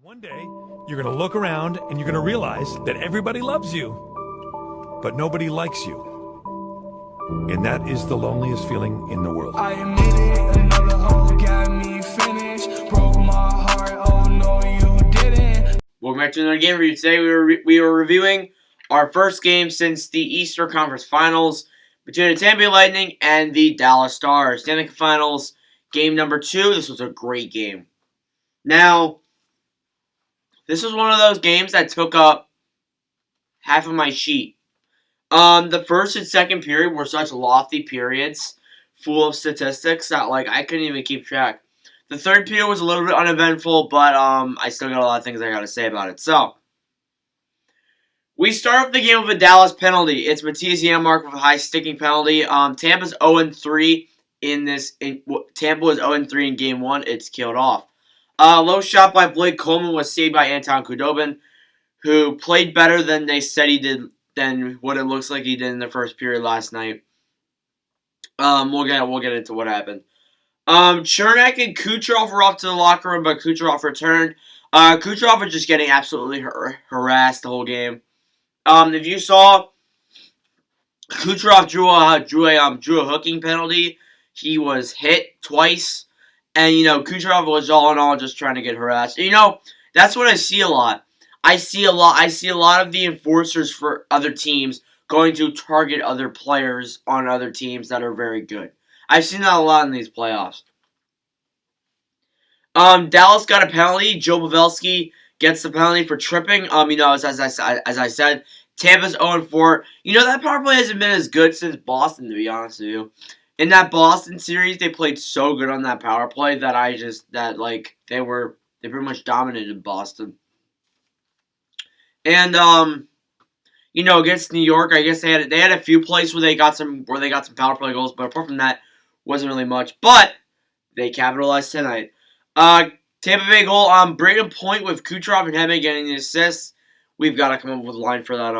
One day, you're going to look around and you're going to realize that everybody loves you, but nobody likes you. And that is the loneliest feeling in the world. I admit it, another hoe got me finished. Broke my heart, oh no you didn't. Welcome back to another game review. Today we were reviewing our first game since the Eastern Conference Finals between the Tampa Bay Lightning and the Dallas Stars. Stanley Cup Finals, game number 2. This was a great game. Now, this was one of those games that took up half of my sheet. The first and second period were such lofty periods, full of statistics that I couldn't even keep track. The third period was a little bit uneventful, but I still got a lot of things I gotta say about it. So, we start off the game with a Dallas penalty. It's Matthias Janmark with a high sticking penalty. Tampa's 0-3 in this. Tampa was 0-3 in game 1. It's killed off. Low shot by Blake Coleman was saved by Anton Khudobin, who played better than they said he did, than what it looks like he did in the first period last night. We'll get into what happened. Chernak and Kucherov were off to the locker room, but Kucherov returned. Kucherov was just getting absolutely harassed the whole game. If you saw, Kucherov drew a hooking penalty. He was hit twice. And, Kucherov was all in all just trying to get harassed. That's what I see a lot. I see a lot of the enforcers for other teams going to target other players on other teams that are very good. I've seen that a lot in these playoffs. Dallas got a penalty. Joe Pavelski gets the penalty for tripping. As I said, Tampa's 0-4. That power play hasn't been as good since Boston, to be honest with you. In that Boston series, they played so good on that power play that they pretty much dominated Boston. And against New York, I guess they had a few plays where they got some power play goals, but apart from that, wasn't really much. But they capitalized tonight. Tampa Bay goal on Braden Point with Kucherov and Hedman getting the assists. We've got to come up with a line for that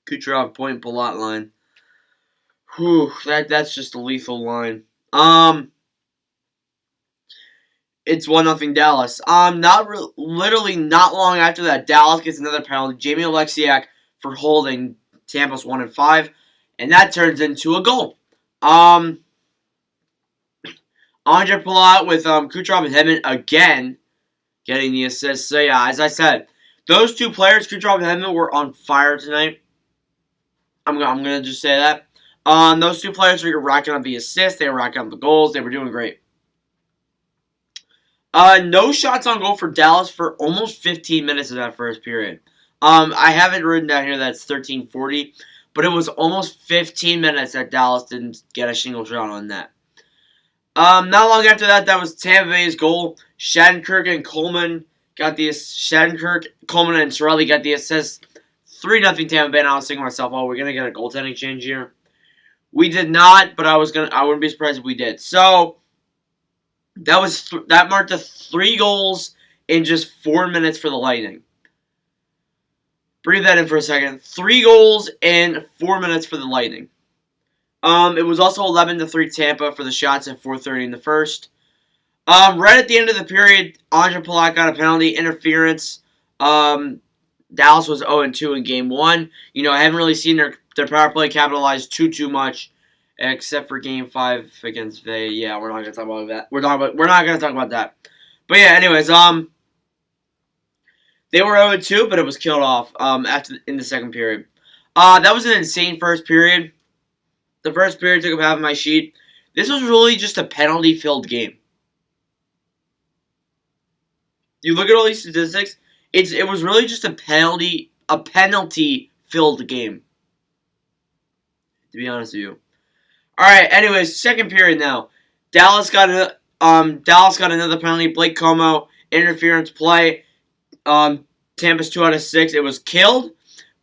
Kucherov Point Palat line. Whew, that's just a lethal line. It's 1-0 Dallas. Literally not long after that, Dallas gets another penalty. Jamie Alexiak for holding Tampa's 1-5, and that turns into a goal. Andre Palat with Kucherov and Hedman again getting the assist. So yeah, as I said, those two players, Kucherov and Hedman, were on fire tonight. I'm gonna just say that. Those two players were racking up the assists. They were racking up the goals. They were doing great. No shots on goal for Dallas for almost 15 minutes of that first period. I have it written down here that it's 13:40, but it was almost 15 minutes that Dallas didn't get a single shot on net. Not long after that, that was Tampa Bay's goal. Shattenkirk and Coleman got the Coleman and Cirelli got the assist. 3-0 Tampa Bay. And I was thinking to myself, oh, we're gonna get a goaltending change here. We did not, but I wouldn't be surprised if we did. So that marked the 3 goals in just 4 minutes for the Lightning. Breathe that in for a second. 3 goals in 4 minutes for the Lightning. It was also 11-3 Tampa for the shots at 4:30 in the first. Right at the end of the period, Andre Palat got a penalty, interference. Dallas was 0-2 in game 1. I haven't really seen their power play capitalize too much, except for game 5 against Vegas. Yeah, we're not gonna talk about that. We're not gonna talk about that. But yeah, anyways, they were 0-2, but it was killed off in the second period. That was an insane first period. The first period took up half of my sheet. This was really just a penalty-filled game. You look at all these statistics. It was really just a penalty-filled game. To be honest with you. All right. Anyways, second period now. Dallas got another penalty. Blake Como interference play. Tampa's 2 out of 6. It was killed,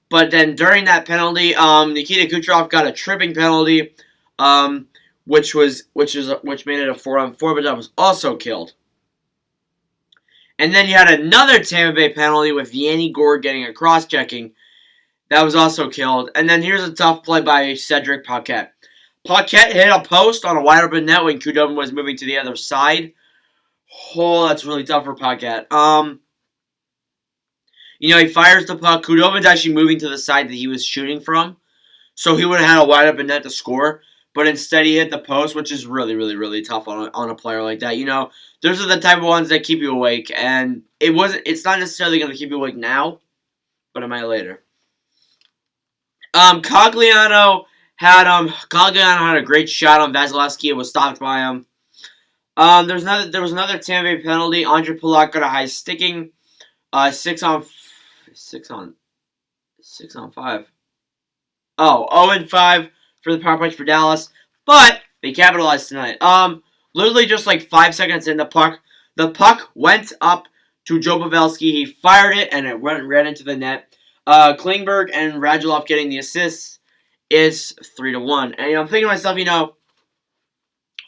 but then during that penalty, Nikita Kucherov got a tripping penalty, which made it a 4-on-4, but that was also killed. And then you had another Tampa Bay penalty with Yanni Gourde getting a cross-checking. That was also killed. And then here's a tough play by Cedric Paquette. Paquette hit a post on a wide open net when Khudobin was moving to the other side. Oh, that's really tough for Paquette. He fires the puck. Kudobin's actually moving to the side that he was shooting from, so he would have had a wide open net to score. But instead, he hit the post, which is really, really, really tough on a player like that. Those are the type of ones that keep you awake, and it's not necessarily going to keep you awake now, but it might later. Cogliano had a great shot on Vasilevsky. It was stopped by him. There was another Tampa Bay penalty. Andre Pulock got a high sticking. 6-on-5. Oh, 0-5 for the power play for Dallas, but they capitalized tonight. Literally just like 5 seconds in, the puck went up to Joe Pavelski. He fired it, and it went right into the net. Klingberg and Radulov getting the assists is 3-1. And I'm thinking to myself,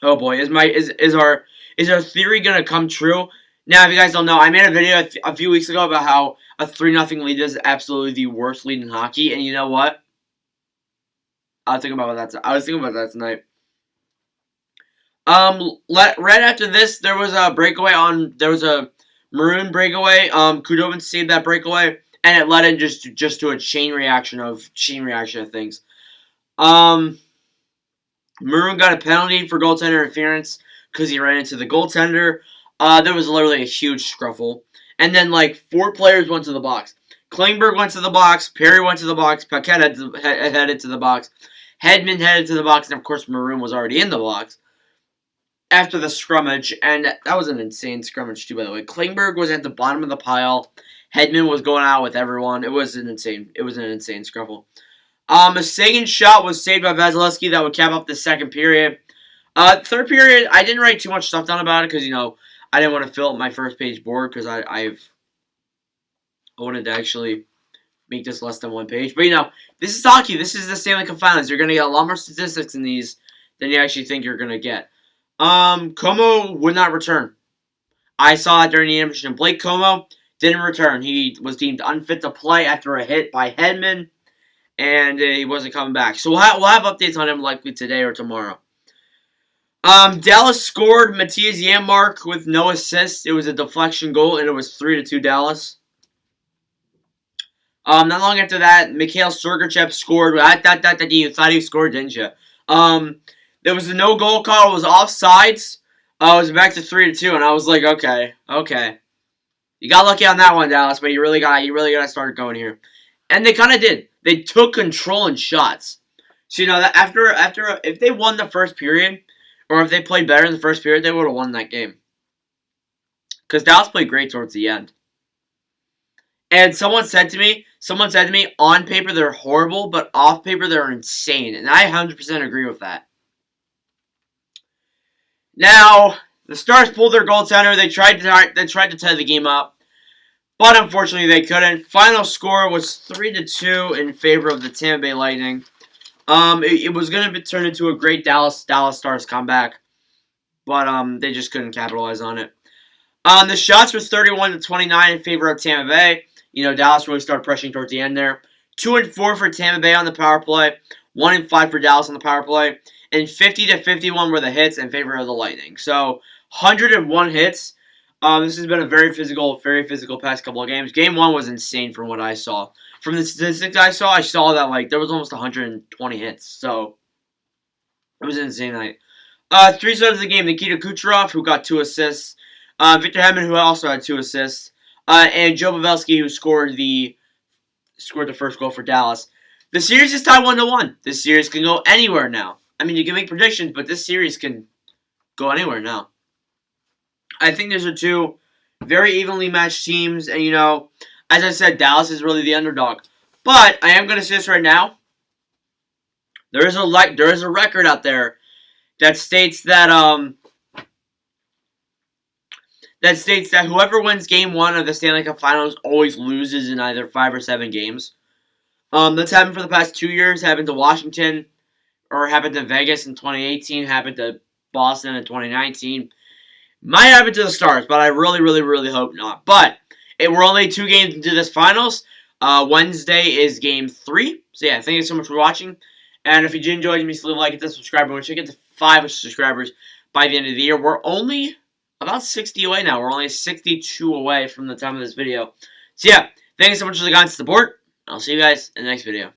oh boy, is our theory gonna come true? Now, if you guys don't know, I made a video a few weeks ago about how a 3-0 lead is absolutely the worst lead in hockey, and you know what? I was thinking about that tonight. Right after this, there was a Maroon breakaway. Kudobin saved that breakaway, and it led in just to a chain reaction of things. Maroon got a penalty for goaltender interference because he ran into the goaltender. There was literally a huge scruffle, and then like 4 players went to the box. Klingberg went to the box. Perry went to the box. Paquette headed to the box. Hedman headed to the box, and of course Maroon was already in the box after the scrummage, and that was an insane scrummage too, by the way. Klingberg was at the bottom of the pile. Hedman was going out with everyone. It was an insane scruffle. A Sagan shot was saved by Vasilevsky that would cap off the second period. Third period, I didn't write too much stuff down about it because I didn't want to fill up my first page board because I wanted to actually make this less than 1 page. But this is hockey. This is the Stanley Cup Finals. You're gonna get a lot more statistics in these than you actually think you're gonna get. Como would not return. I saw it during the intermission. Blake Como didn't return. He was deemed unfit to play after a hit by Hedman, and he wasn't coming back. So we'll have updates on him likely today or tomorrow. Dallas scored Matthias Janmark with no assists. It was a deflection goal, and it was 3-2 Dallas. Not long after that, Mikhail Sergachev scored. You thought he scored, didn't you? There was a no goal call. It was offsides. It was back to 3-2, and I was like, okay. You got lucky on that one, Dallas, but you really got to start going here. And they kind of did. They took control in shots. So that after if they won the first period, or if they played better in the first period, they would have won that game. Because Dallas played great towards the end. And someone said to me, on paper they're horrible, but off paper they're insane. And I 100% agree with that. Now, the Stars pulled their goaltender. They tried to tie the game up, but unfortunately they couldn't. Final score was 3-2 in favor of the Tampa Bay Lightning. It was going to be turned into a great Dallas Stars comeback, but they just couldn't capitalize on it. The shots were 31-29 in favor of Tampa Bay. Dallas really started pressuring towards the end there. 2-4 for Tampa Bay on the power play. 1-5 for Dallas on the power play. And 50-51 were the hits in favor of the Lightning. So 101 hits. This has been a very physical past couple of games. Game 1 was insane from what I saw. From the statistics I saw that there was almost 120 hits. So it was an insane night. 3 subs of the game: Nikita Kucherov, who got 2 assists. Victor Hedman, who also had 2 assists. And Joe Pavelski, who scored the first goal for Dallas. The series is tied 1-1. This series can go anywhere now. I mean, you can make predictions, but this series can go anywhere now. I think these are 2 very evenly matched teams, and as I said, Dallas is really the underdog. But I am going to say this right now: there is a record out there that states that whoever wins Game 1 of the Stanley Cup Finals always loses in either 5 or 7 games. That's happened for the past 2 years. Happened to Washington, or happened to Vegas in 2018. Happened to Boston in 2019. Might happen to the Stars, but I really, really, really hope not. But we're only 2 games into this finals. Wednesday is Game 3. So yeah, thank you so much for watching. And if you did enjoy, please leave a like, hit the subscribe button. We should get to 5 subscribers by the end of the year. We're only about 60 away now. We're only 62 away from the time of this video. So yeah, thank you so much for the guys' support. I'll see you guys in the next video.